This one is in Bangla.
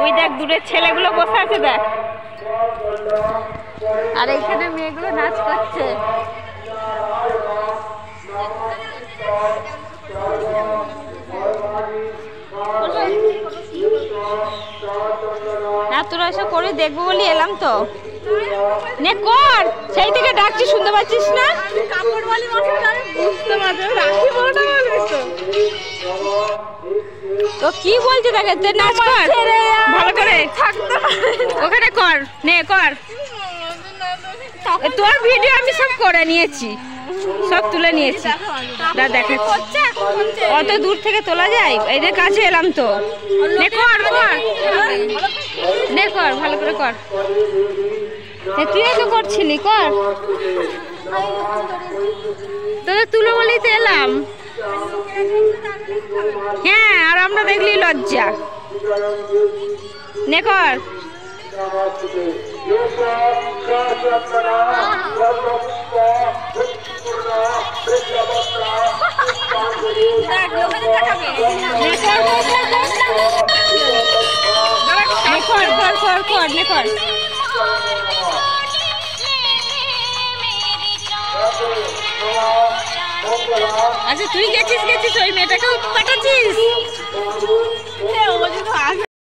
ওই দেখ দূরের ছেলেগুলো বসে আছে দেখ, আর এইখানে মেয়েগুলো নাচ করছে। না তোরা এসব করে দেখবো বলি এলাম তো। নে কর, সেই থেকে ডাকছি শুনতে পাচ্ছিস না? তো কি বলছে দেখে, নাচ কর ভালো করে, ওখানে কর, নে কর। তোর ভিডিও আমি সব করে নিয়েছি, সব তুলে নিয়েছি। দেখে অত দূর থেকে তোলা যায়, এদের কাছে এলাম তো। নে কর কর, নে কর ভালো করে কর। তুই তো করছিলি, কর। তোদের তুলো বলেই তো এলাম। হ্যাঁ, আর আমরা দেখলি লজ্জা। নে কর। আচ্ছা তুই গেছিস ওই মেয়েটাকে পাঠাচ্ছিস?